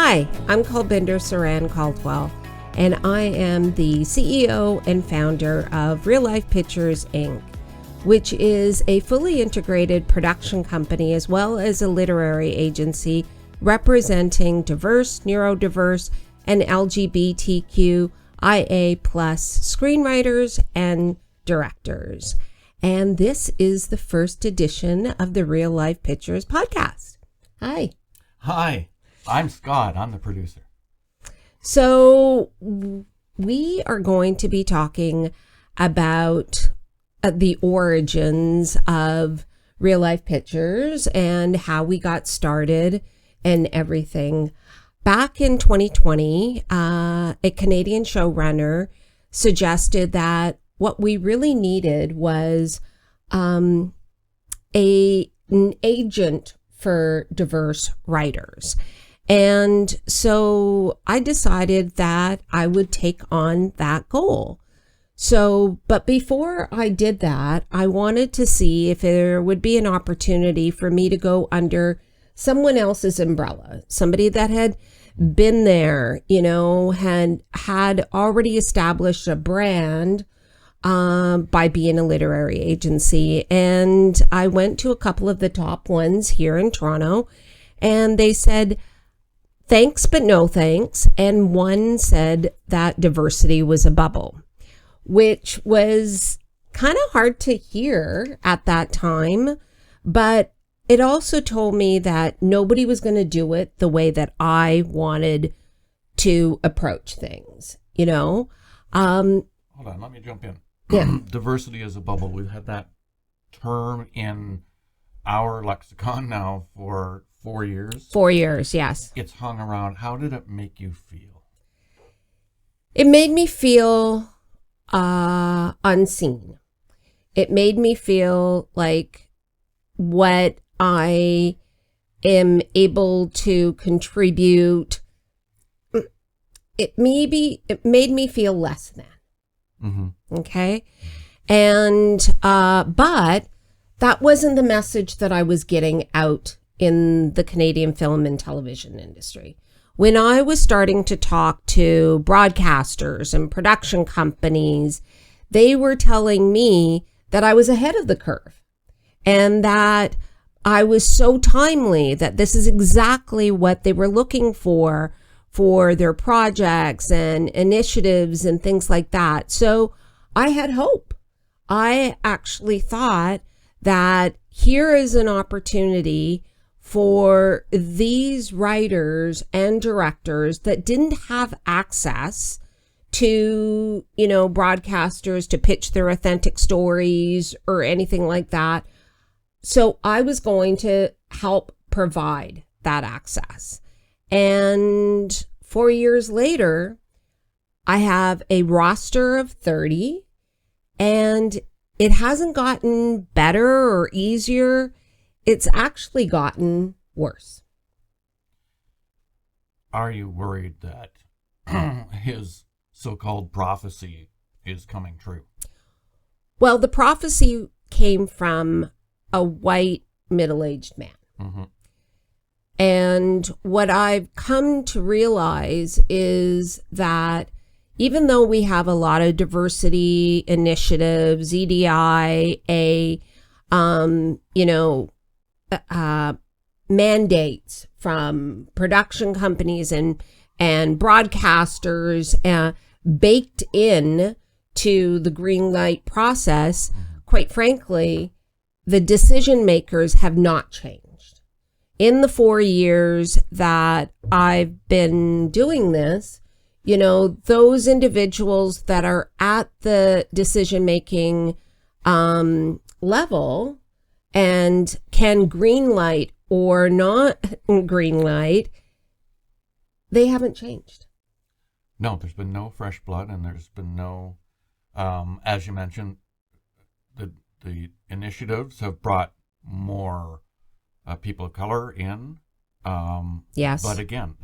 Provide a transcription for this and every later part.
Hi, I'm Kulbinder Saran Caldwell, and I am the CEO and founder of REALLIFE Pictures, Inc., which is a fully integrated production company as well as a literary agency representing diverse, neurodiverse, and LGBTQIA+ screenwriters and directors. And this is the first edition of the REALLIFE Pictures podcast. Hi. Hi, I'm Scott. I'm the producer. So we are going to be talking about the origins of REALLIFE Pictures and how we got started and everything. Back in 2020, a Canadian showrunner suggested that what we really needed was an agent for diverse writers. And so I decided that I would take on that goal. But before I did that, I wanted to see if there would be an opportunity for me to go under someone else's umbrella, somebody that had been there, had already established a brand by being a literary agency. And I went to a couple of the top ones here in Toronto, and they said, thanks, but no thanks. And one said that diversity was a bubble, which was kind of hard to hear at that time. But it also told me that nobody was going to do it the way that I wanted to approach things, Hold on, let me jump in. Yeah. Diversity is a bubble. We've had that term in our lexicon now for 4 years. 4 years, yes. It's hung around. How did it make you feel? It made me feel unseen. It made me feel like what I am able to contribute. It made me feel less than. Mm-hmm. Okay. And, but that wasn't the message that I was getting out in the Canadian film and television industry. When I was starting to talk to broadcasters and production companies, they were telling me that I was ahead of the curve and that I was so timely, that this is exactly what they were looking for their projects and initiatives and things like that. So I had hope. I actually thought that here is an opportunity for these writers and directors that didn't have access to, broadcasters to pitch their authentic stories or anything like that. So I was going to help provide that access. And 4 years later, I have a roster of 30, and it hasn't gotten better or easier. It's actually gotten worse. Are you worried that his so-called prophecy is coming true? Well, the prophecy came from a white middle-aged man. Mm-hmm. And what I've come to realize is that even though we have a lot of diversity initiatives, EDI, mandates from production companies and broadcasters baked in to the green light process, quite frankly, the decision makers have not changed. In the 4 years that I've been doing this, those individuals that are at the decision-making level and can greenlight or not greenlight, they haven't changed. No, there's been no fresh blood, and there's been no, as you mentioned, the initiatives have brought more people of color in. Yes. But again,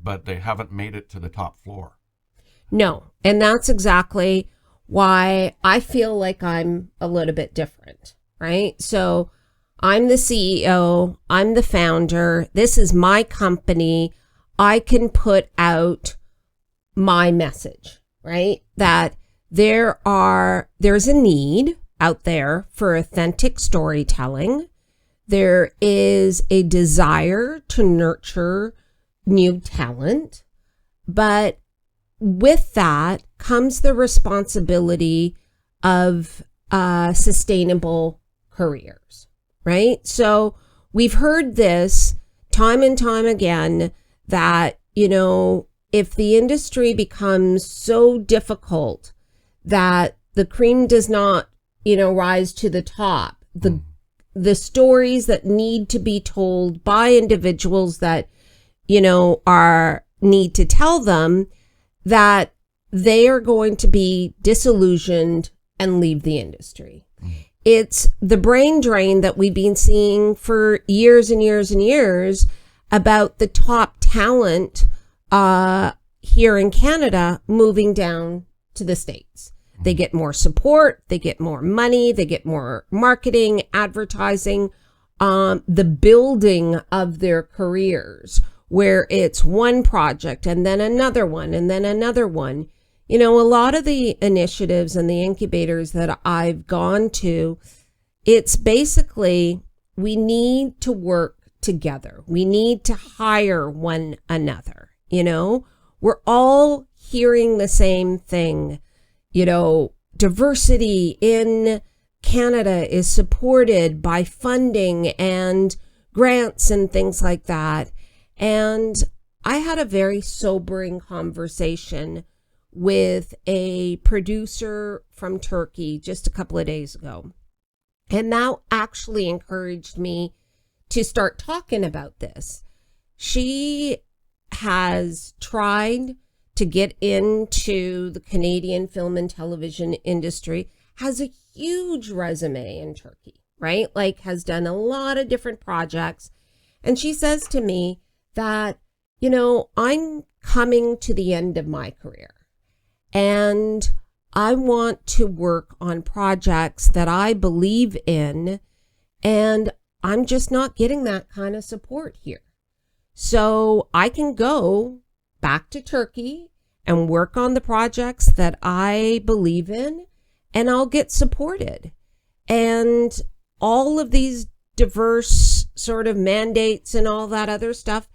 but they haven't made it to the top floor. No. And that's exactly why I feel like I'm a little bit different, right? So I'm the CEO, I'm the founder, this is my company. I can put out my message, right? That there's a need out there for authentic storytelling. There is a desire to nurture new talent, but with that comes the responsibility of sustainable careers, right? So we've heard this time and time again that, if the industry becomes so difficult that the cream does not, rise to the top, the stories that need to be told by individuals that, need to tell them, that they are going to be disillusioned and leave the industry. It's the brain drain that we've been seeing for years and years and years about the top talent here in Canada moving down to the States. They get more support, they get more money, they get more marketing, advertising, the building of their careers, where it's one project and then another one and then another one. A lot of the initiatives and the incubators that I've gone to, it's basically, we need to work together. We need to hire one another. We're all hearing the same thing. Diversity in Canada is supported by funding and grants and things like that. And I had a very sobering conversation with a producer from Turkey just a couple of days ago. And that actually encouraged me to start talking about this. She has tried to get into the Canadian film and television industry, has a huge resume in Turkey, right? Like, has done a lot of different projects. And she says to me that, I'm coming to the end of my career and I want to work on projects that I believe in, and I'm just not getting that kind of support here. So I can go back to Turkey and work on the projects that I believe in, and I'll get supported. And all of these diverse sort of mandates and all that other stuff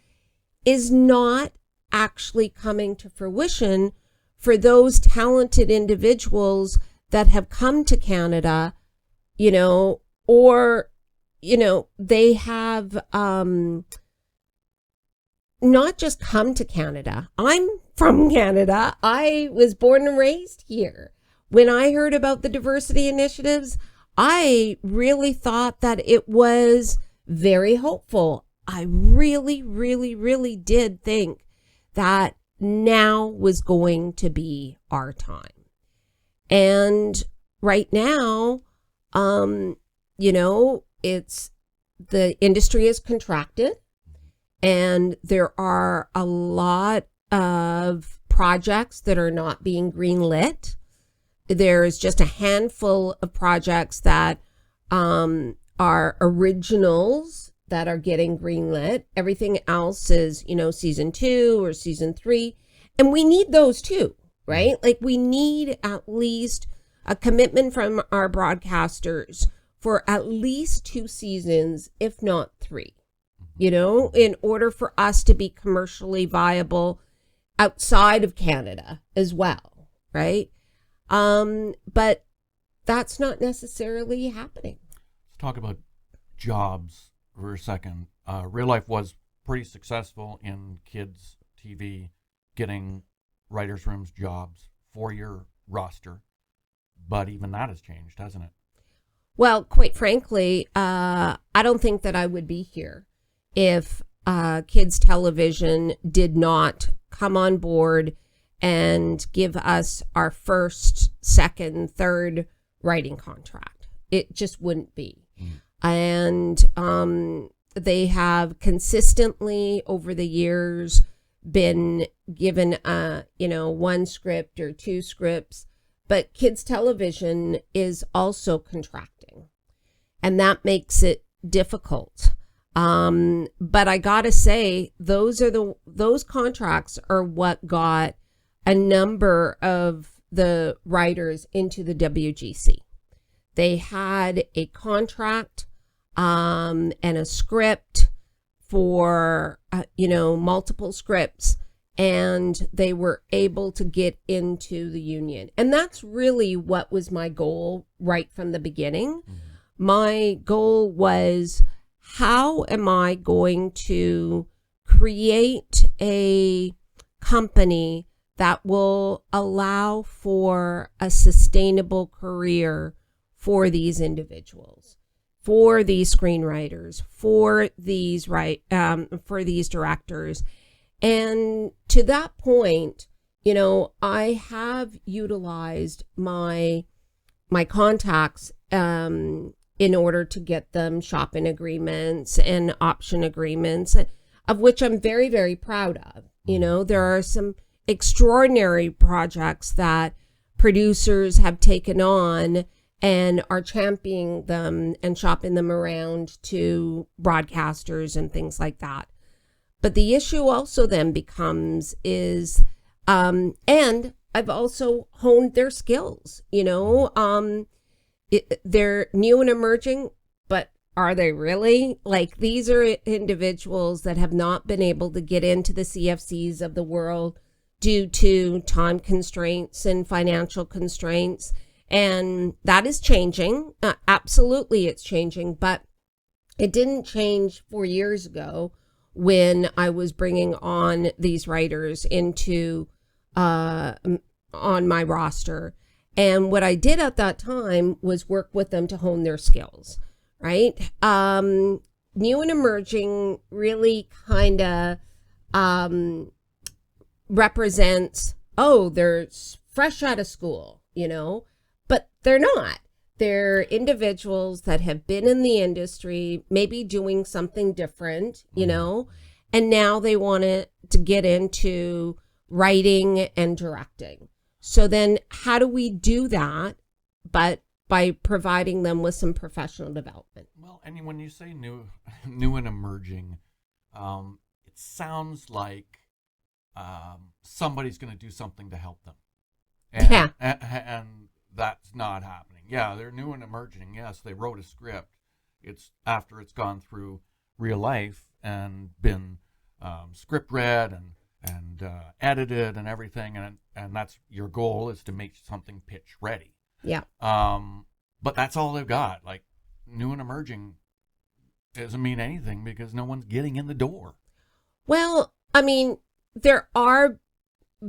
is not actually coming to fruition for those talented individuals that have come to Canada, or, they have not just come to Canada. I'm from Canada. I was born and raised here. When I heard about the diversity initiatives, I really thought that it was very hopeful. I really, really, really did think that now was going to be our time. And right now, it's the industry is contracted, and there are a lot of projects that are not being greenlit. There's just a handful of projects that are originals that are getting greenlit. Everything else is, season 2 or season 3. And we need those too, right? Like, we need at least a commitment from our broadcasters for at least 2 seasons, if not 3, in order for us to be commercially viable outside of Canada as well, right? But that's not necessarily happening. Let's talk about jobs for a second. Real Life was pretty successful in kids TV, getting writers' rooms jobs, 4-year roster, but even that has changed, hasn't it? Well, quite frankly, I don't think that I would be here if kids television did not come on board and give us our first, second, third writing contract. It just wouldn't be. And they have consistently over the years been given, 1 script or 2 scripts, but kids television is also contracting, and that makes it difficult. But I gotta say, those contracts are what got a number of the writers into the WGC. They had a contract and a script for multiple scripts, and they were able to get into the union. And that's really what was my goal right from the beginning. My goal was, how am I going to create a company that will allow for a sustainable career for these individuals, for these screenwriters, for these directors. And to that point, I have utilized my contacts in order to get them shopping agreements and option agreements, of which I'm very, very proud of. There are some extraordinary projects that producers have taken on and are championing them and shopping them around to broadcasters and things like that. But the issue also then becomes is, and I've also honed their skills, they're new and emerging, but are they really? Like, these are individuals that have not been able to get into the CFCs of the world due to time constraints and financial constraints. And that is changing. Absolutely, it's changing. But it didn't change 4 years ago when I was bringing on these writers into on my roster. And what I did at that time was work with them to hone their skills, right? New and emerging really kind of represents, they're fresh out of school, but they're not. They're individuals that have been in the industry, maybe doing something different, and now they want to get into writing and directing. So then how do we do that, but by providing them with some professional development? Well, and when you say new and emerging, it sounds like somebody's going to do something to help them. And that's not happening. Yeah, they're new and emerging. Yes, they wrote a script. It's after it's gone through real life and been script read and edited and everything, and that's your goal, is to make something pitch ready. Yeah. But that's all they've got. Like, new and emerging doesn't mean anything because no one's getting in the door. Well, I mean, there are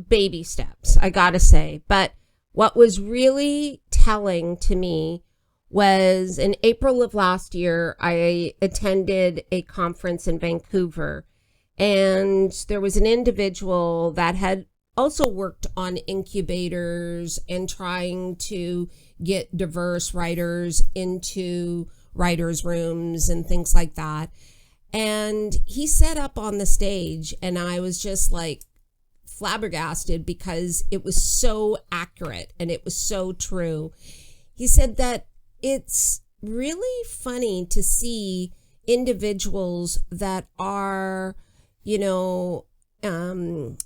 baby steps, I gotta say, but what was really telling to me was in April of last year, I attended a conference in Vancouver, and there was an individual that had also worked on incubators and trying to get diverse writers into writers' rooms and things like that. And he set up on the stage, and I was just like flabbergasted because it was so accurate and it was so true. He said that it's really funny to see individuals that are,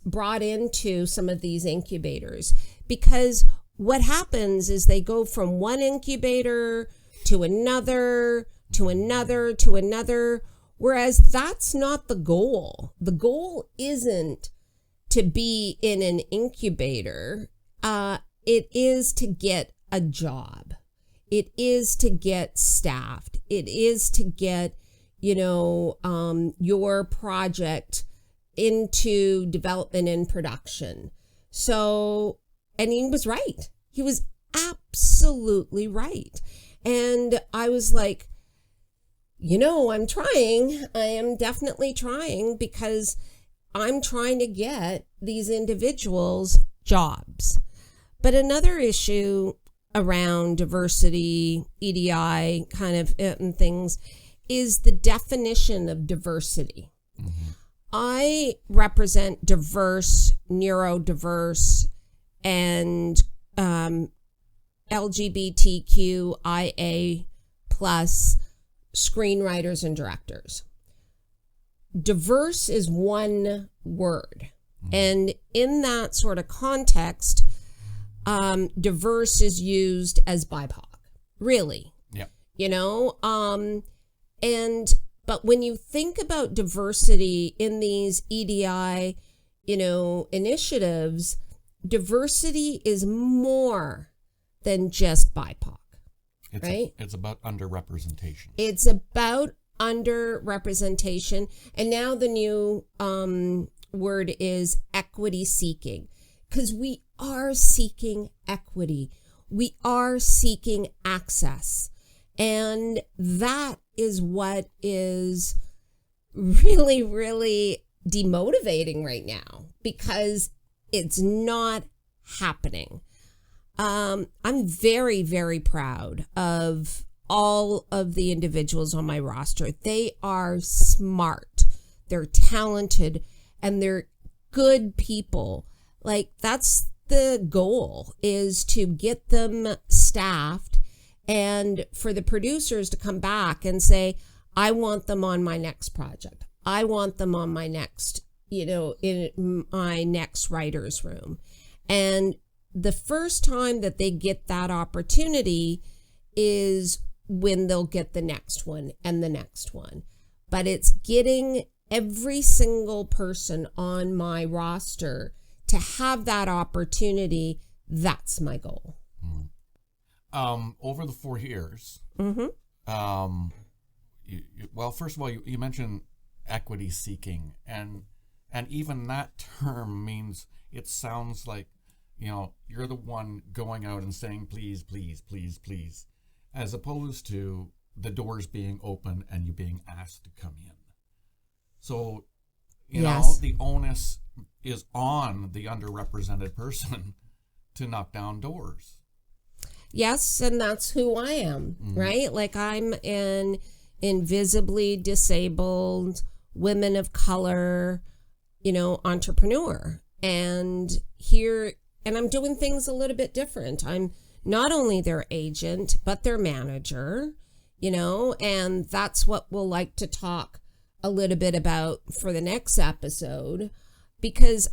brought into some of these incubators, because what happens is they go from one incubator to another, to another, to another, whereas that's not the goal. The goal isn't to be in an incubator. It is to get a job. It is to get staffed. It is to get, your project into development and production. So, and he was right. He was absolutely right. And I was like, I'm trying. I am definitely trying, because I'm trying to get these individuals jobs. But another issue around diversity, EDI kind of and things is the definition of diversity. Mm-hmm. I represent diverse, neurodiverse, and LGBTQIA plus screenwriters and directors. diverse is one word. And in that sort of context, diverse is used as BIPOC, really. Yeah. You know, but when you think about diversity in these EDI, initiatives, diversity is more than just BIPOC, right? It's about underrepresentation. It's about underrepresentation. And now the new word is equity seeking, because we are seeking equity. We are seeking access. And that is what is really, really demotivating right now, because it's not happening. I'm very, very proud of all of the individuals on my roster. They are smart, they're talented, and they're good people. Like, that's the goal, is to get them staffed and for the producers to come back and say, I want them on my next project. I want them on my next, in my next writer's room. And the first time that they get that opportunity is when they'll get the next one and the next one. But it's getting every single person on my roster to have that opportunity. That's my goal. Over the 4 years, Mm-hmm. well, first of all, you mentioned equity seeking, and even that term means, it sounds like, you're the one going out and saying, please, please, please, please, as opposed to the doors being open and you being asked to come in. So, Yes. the onus is on the underrepresented person to knock down doors. Yes, and that's who I am, right? Like, I'm an invisibly disabled, women of color, entrepreneur. And I'm doing things a little bit different. I'm not only their agent, but their manager, and that's what we'll like to talk a little bit about for the next episode, because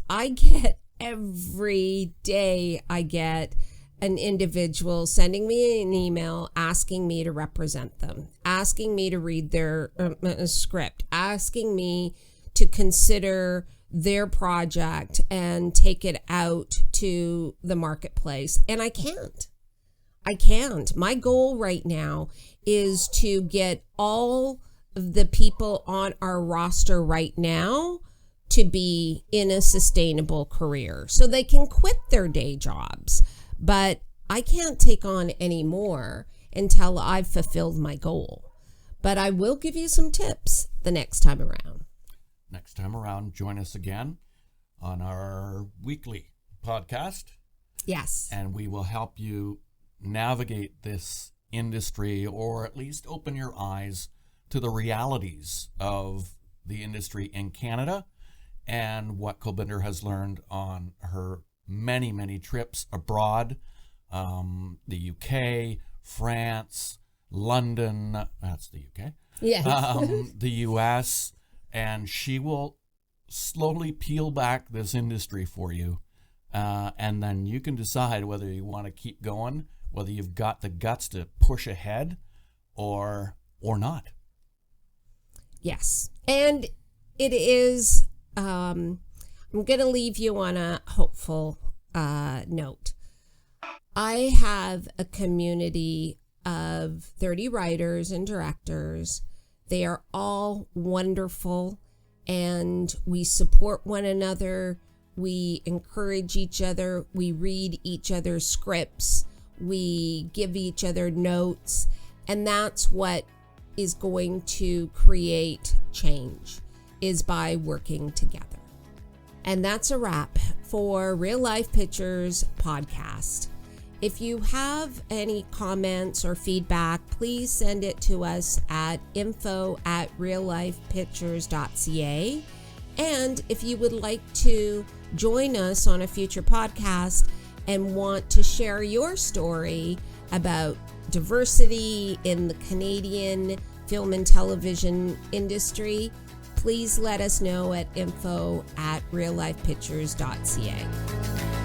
every day I get an individual sending me an email asking me to represent them, asking me to read their script, asking me to consider their project and take it out to the marketplace. And I can't. My goal right now is to get all of the people on our roster right now to be in a sustainable career so they can quit their day jobs. But I can't take on any more until I've fulfilled my goal. But I will give you some tips the next time around. Next time around, join us again on our weekly podcast. Yes. And we will help you navigate this industry, or at least open your eyes to the realities of the industry in Canada and what Kulbinder has learned on her many, many trips abroad, the UK, France, London, that's the UK, Yes. the US, and she will slowly peel back this industry for you, and then you can decide whether you want to keep going, whether you've got the guts to push ahead or not. Yes. And it is, I'm going to leave you on a hopeful note. I have a community of 30 writers and directors. They are all wonderful, and we support one another. We encourage each other. We read each other's scripts. We give each other notes. And that's what is going to create change, is by working together. And that's a wrap for Real Life Pictures podcast. If you have any comments or feedback, please send it to us at info@reallifepictures.ca. And if you would like to join us on a future podcast and want to share your story about diversity in the Canadian film and television industry, please let us know at info@reallifepictures.ca.